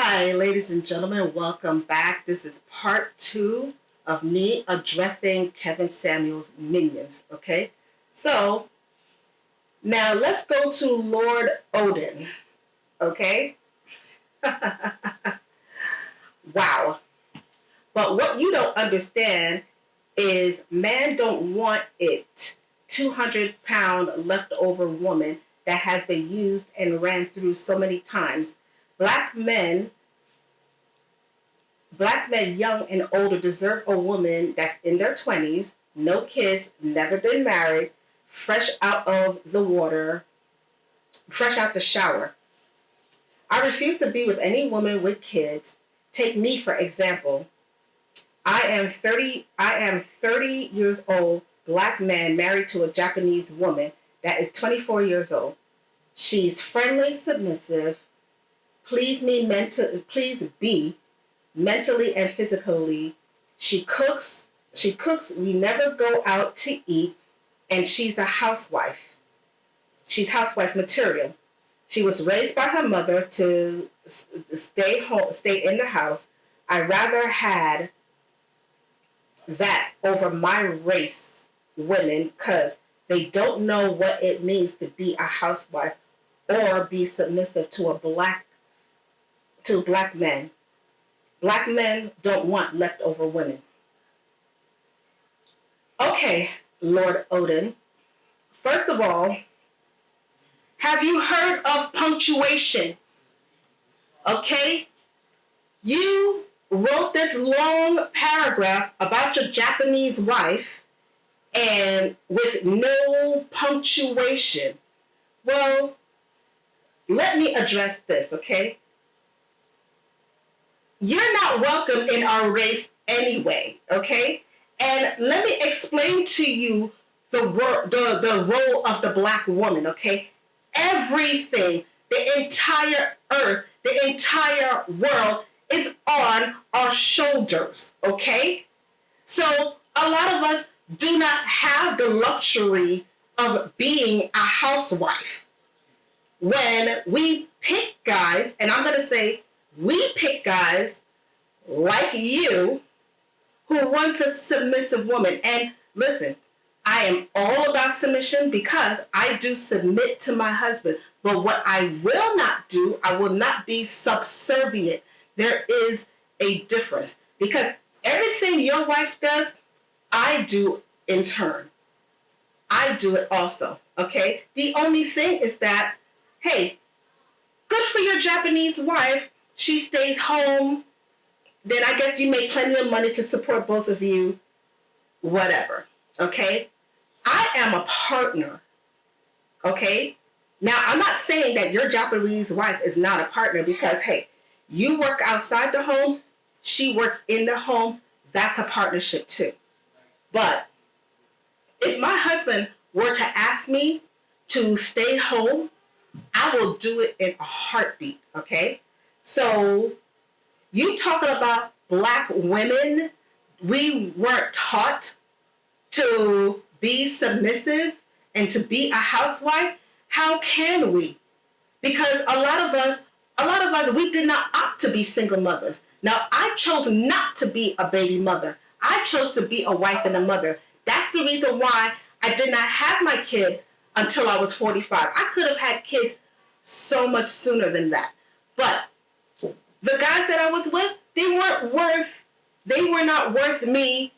Hi, ladies and gentlemen, welcome back. This is part 2 of me addressing Kevin Samuel's minions, okay? So, now let's go to Lord Odin, okay? Wow. But what you don't understand is man don't want it 200-pound leftover woman that has been used and ran through so many times. Black men, young and older, deserve a woman that's in their 20s, no kids, never been married, fresh out of the water, fresh out the shower. I refuse to be with any woman with kids. Take me, for example. I am 30 years old, black man married to a Japanese woman that is 24 years old. She's friendly, submissive, please be mentally and physically. She cooks. We never go out to eat, and she's a housewife. She's housewife material. She was raised by her mother to stay home, stay in the house. I rather had that over my race women because they don't know what it means to be a housewife or be submissive to black men. Black men don't want leftover women. Okay, Lord Odin. First of all, have you heard of punctuation? Okay? You wrote this long paragraph about your Japanese wife and with no punctuation. Well, let me address this, okay? You're not welcome in our race anyway, okay? And let me explain to you the role of the black woman, okay? Everything, the entire earth, the entire world is on our shoulders, okay? So a lot of us do not have the luxury of being a housewife. When we pick guys, and I'm going to say we pick guys like you who want a submissive woman. And listen, I am all about submission because I do submit to my husband. But what I will not do, I will not be subservient. There is a difference because everything your wife does, I do in turn. I do it also, okay? The only thing is that, hey, good for your Japanese wife. She stays home. Then I guess you make plenty of money to support both of you, whatever, okay? I am a partner, okay? Now, I'm not saying that your Japanese wife is not a partner because, hey, you work outside the home, she works in the home, that's a partnership too. But if my husband were to ask me to stay home, I will do it in a heartbeat, okay? So you talking about black women, we weren't taught to be submissive and to be a housewife. How can we? Because a lot of us, we did not opt to be single mothers. Now, I chose not to be a baby mother. I chose to be a wife and a mother. That's the reason why I did not have my kid until I was 45. I could have had kids so much sooner than that. But the guys that I was with, they were not worth me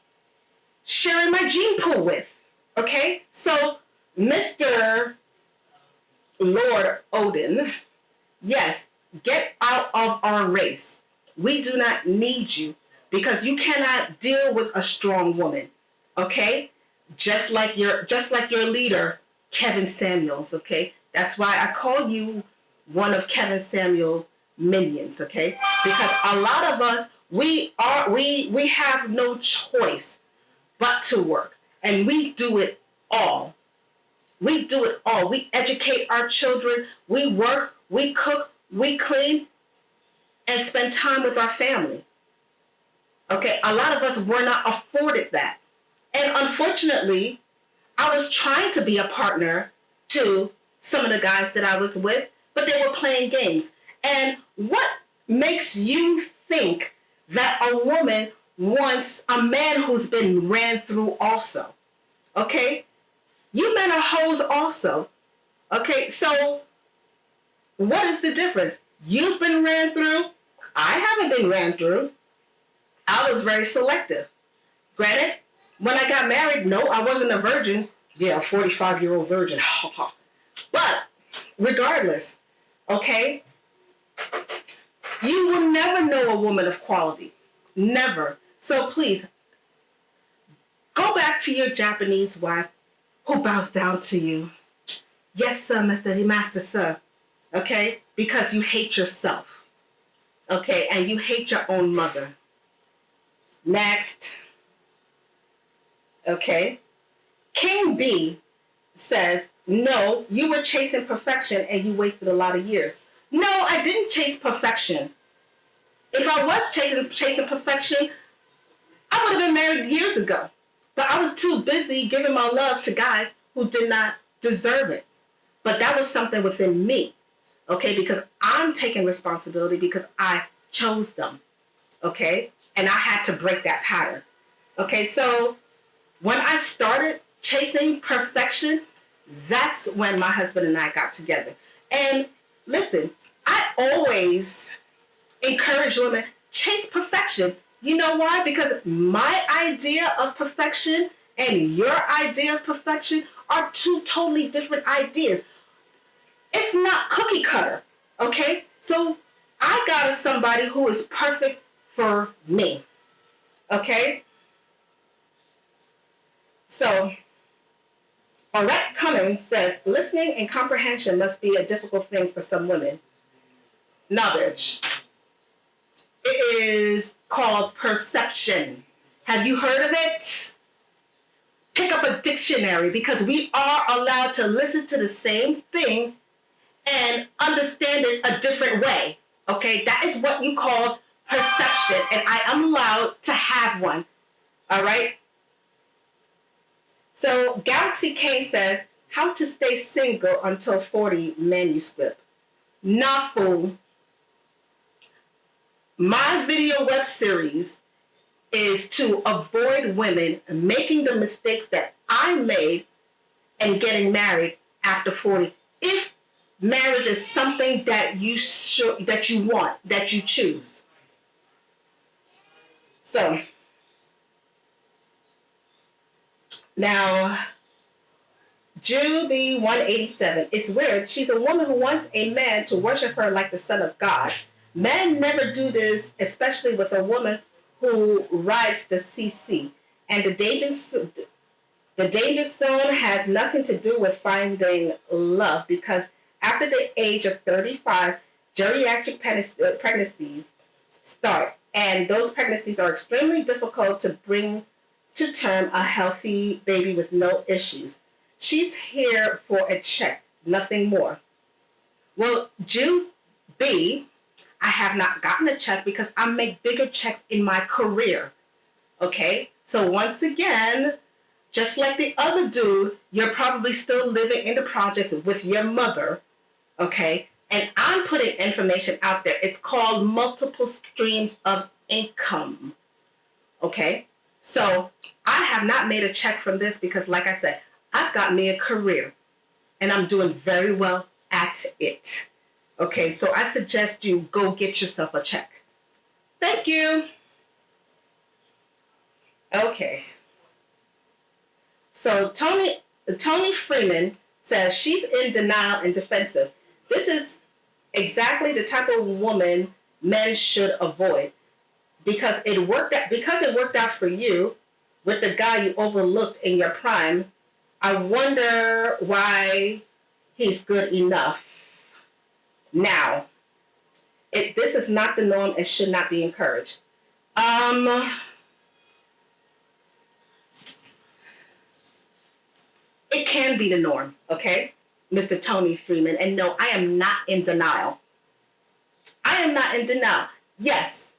sharing my gene pool with. Okay? So, Mr. Lord Odin, yes, get out of our race. We do not need you because you cannot deal with a strong woman. Okay? Just like your leader, Kevin Samuels, okay? That's why I call you one of Kevin Samuel's minions, okay? Because a lot of us, we have no choice but to work. And we do it all. We do it all. We educate our children, we work, we cook, we clean, and spend time with our family. Okay, a lot of us were not afforded that. And unfortunately, I was trying to be a partner to some of the guys that I was with, but they were playing games. And what makes you think that a woman wants a man who's been ran through also. Okay? You men are hoes also. Okay? So what is the difference? You've been ran through. I haven't been ran through. I was very selective. Granted, when I got married, no, I wasn't a virgin. Yeah, a 45-year-old virgin. But regardless, okay, you will never know a woman of quality. Never. So please, go back to your Japanese wife who bows down to you. Yes, sir, Mr. Master, sir. Okay? Because you hate yourself. Okay? And you hate your own mother. Next. Okay? King B says, no, you were chasing perfection and you wasted a lot of years. No, I didn't chase perfection. If I was chasing perfection, I would have been married years ago. But I was too busy giving my love to guys who did not deserve it. But that was something within me, okay? Because I'm taking responsibility because I chose them, okay? And I had to break that pattern, okay? So when I started chasing perfection, that's when my husband and I got together. And listen, I always encourage women, chase perfection. You know why? Because my idea of perfection and your idea of perfection are two totally different ideas. It's not cookie cutter, okay? So I got somebody who is perfect for me, okay? So Aurette Cummings says, listening and comprehension must be a difficult thing for some women. Nah, bitch. It is called perception. Have you heard of it? Pick up a dictionary because we are allowed to listen to the same thing and understand it a different way. Okay? That is what you call perception, and I am allowed to have one. All right? So Galaxy K says, how to stay single until 40 manuscript. Nah, fool. My video web series is to avoid women making the mistakes that I made and getting married after 40. If marriage is something that you want, that you choose. So now, Juby 187. It's weird. She's a woman who wants a man to worship her like the Son of God. Men never do this, especially with a woman who rides the CC. And the danger zone has nothing to do with finding love, because after the age of 35, geriatric pregnancies start. And those pregnancies are extremely difficult to bring to term a healthy baby with no issues. She's here for a check, nothing more. Well, Jude B, I have not gotten a check because I make bigger checks in my career. Okay? So once again, just like the other dude, you're probably still living in the projects with your mother. Okay? And I'm putting information out there. It's called multiple streams of income. Okay? So I have not made a check from this because, like I said, I've got me a career and I'm doing very well at it. Okay, so I suggest you go get yourself a check. Thank you. Okay. So Tony Freeman says she's in denial and defensive. This is exactly the type of woman men should avoid. Because it worked out for you with the guy you overlooked in your prime. I wonder why he's good enough now. This is not the norm and should not be encouraged. It can be the norm, okay, Mr. Tony Freeman. And no, I am not in denial. I am not in denial. Yes,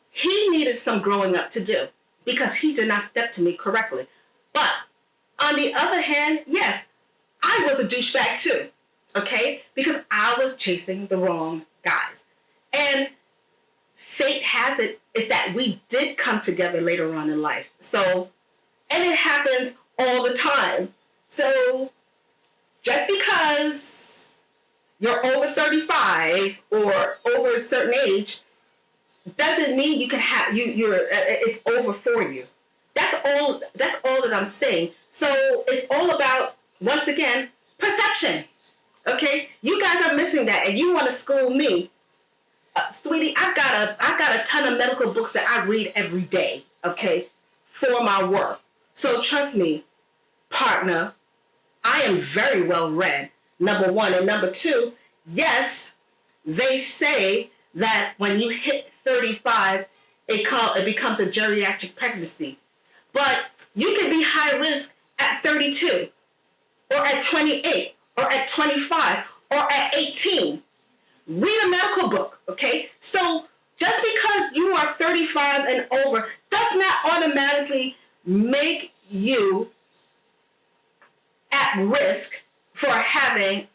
he needed some growing up to do because he did not step to me correctly. But on the other hand, yes, I was a douchebag too, okay? Because I was chasing the wrong guys. fate has it is that we did come together later on in life. So, and it happens all the time. So just because you're over 35 or over a certain age doesn't mean you can have it's over for you. That's all that I'm saying. So it's all about, once again, perception. Okay? You guys are missing that and you want to school me. Sweetie, I've got a ton of medical books that I read every day, okay, for my work. So trust me, partner, I am very well read, number one. And number two, yes, they say that when you hit 35, it becomes a geriatric pregnancy. But you can be high risk at 32 or at 28 or at 25 or at 18. Read a medical book, okay? So just because you are 35 and over does not automatically make you at risk for having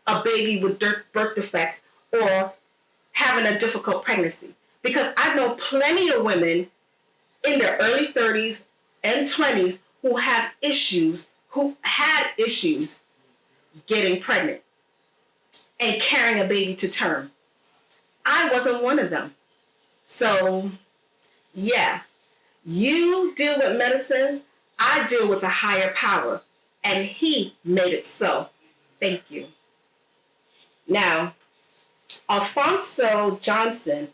a baby with birth defects or having a difficult pregnancy. Because I know plenty of women in their early 30s and 20s who had issues getting pregnant and carrying a baby to term. I wasn't one of them. So, yeah, you deal with medicine, I deal with a higher power, and he made it so. Thank you. Now, Alfonso Johnson,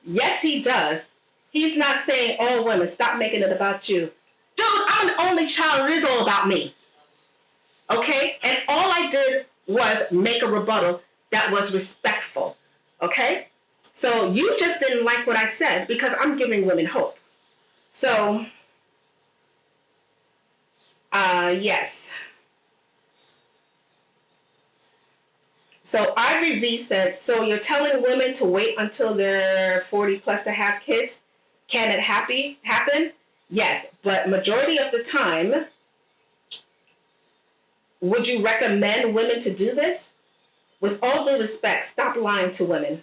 yes, he does. He's not saying, oh, women, stop making it about you. Dude, I'm an only child. It is all about me. Okay? And all I did was make a rebuttal that was respectful. Okay? So you just didn't like what I said because I'm giving women hope. So, yes. So Ivory V said, so you're telling women to wait until they're 40 plus to have kids? Can it happen? Yes, but majority of the time, would you recommend women to do this? With all due respect, stop lying to women.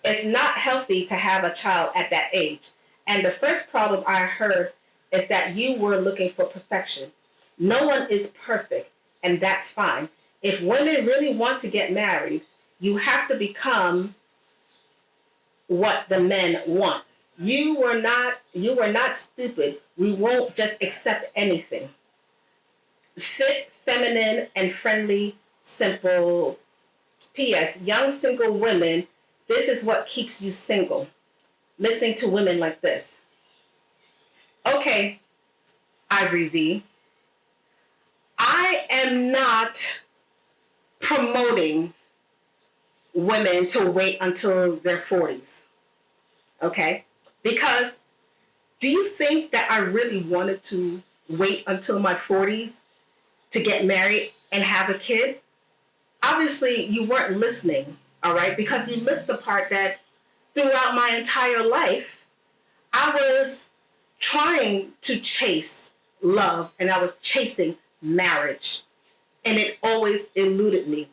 It's not healthy to have a child at that age. And the first problem I heard is that you were looking for perfection. No one is perfect, and that's fine. If women really want to get married, you have to become what the men want. You were not stupid. We won't just accept anything. Fit, feminine, and friendly, simple. P.S. Young single women, this is what keeps you single. Listening to women like this. Okay, Ivory V. I am not promoting women to wait until their 40s. Okay? Because do you think that I really wanted to wait until my 40s to get married and have a kid? Obviously, you weren't listening, all right? Because you missed the part that throughout my entire life, I was trying to chase love and I was chasing marriage. And it always eluded me,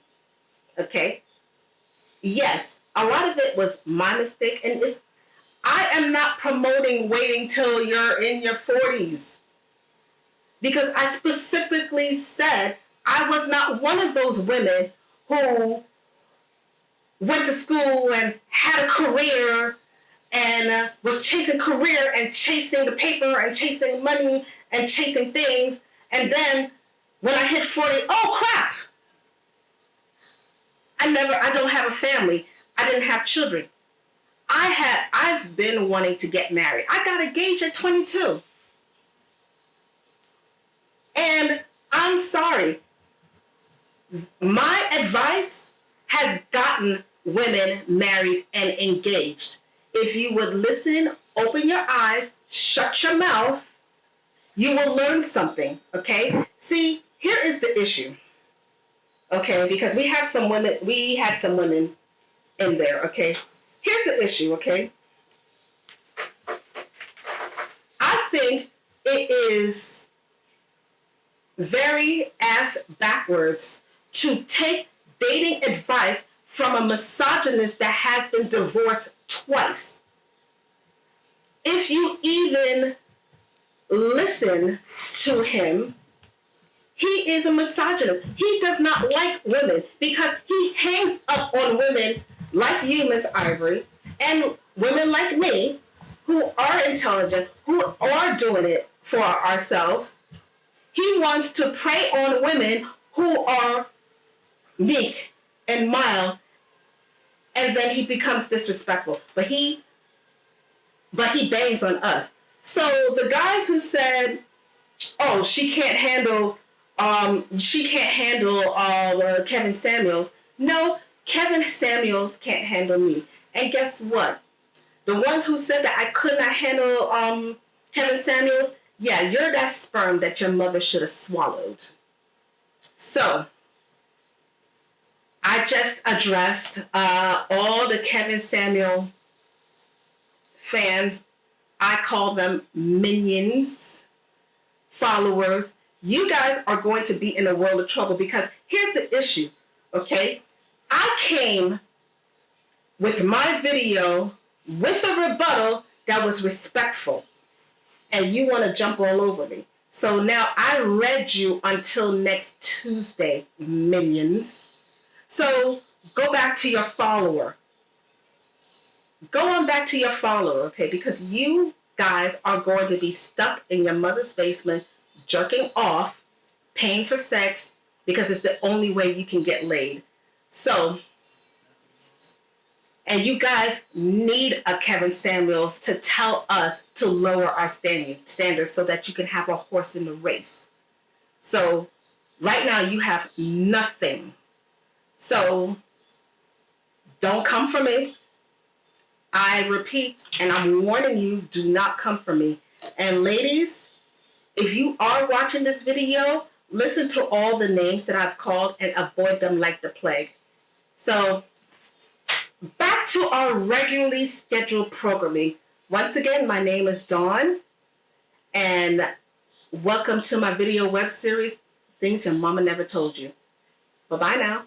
okay? Yes, a lot of it was my mistake. And I am not promoting waiting till you're in your 40s. Because I specifically said I was not one of those women who went to school and had a career and was chasing career and chasing the paper and chasing money and chasing things. And then when I hit 40, oh crap! I don't have a family. I didn't have children. I've been wanting to get married. I got engaged at 22. And I'm sorry. My advice has gotten women married and engaged. If you would listen, open your eyes, shut your mouth, you will learn something, okay? See, here is the issue, okay? Because we had some women in there, okay? Here's the issue, okay? I think it is very ass backwards to take dating advice from a misogynist that has been divorced twice. If you even listen to him, he is a misogynist. He does not like women because he hangs up on women like you, Miss Ivory, and women like me who are intelligent, who are doing it for ourselves. He wants to prey on women who are meek and mild, and then he becomes disrespectful. But he bangs on us. So the guys who said, "Oh, she can't handle Kevin Samuels." No, Kevin Samuels can't handle me. And guess what? The ones who said that I could not handle Kevin Samuels, yeah, you're that sperm that your mother should have swallowed. So I just addressed all the Kevin Samuel fans. I call them minions, followers. You guys are going to be in a world of trouble because here's the issue, okay? I came with my video with a rebuttal that was respectful, and you want to jump all over me. So now I read you until next Tuesday, minions. So go back to your follower. Go on back to your follower, okay? Because you guys are going to be stuck in your mother's basement, jerking off, paying for sex, because it's the only way you can get laid. So, and you guys need a Kevin Samuels to tell us to lower our standards so that you can have a horse in the race. So, right now you have nothing. So, don't come for me. I repeat, and I'm warning you, do not come for me. And ladies, if you are watching this video, listen to all the names that I've called and avoid them like the plague. So, back to our regularly scheduled programming. Once again, my name is Dawn, and welcome to my video web series, Things Your Mama Never Told You. Bye-bye now.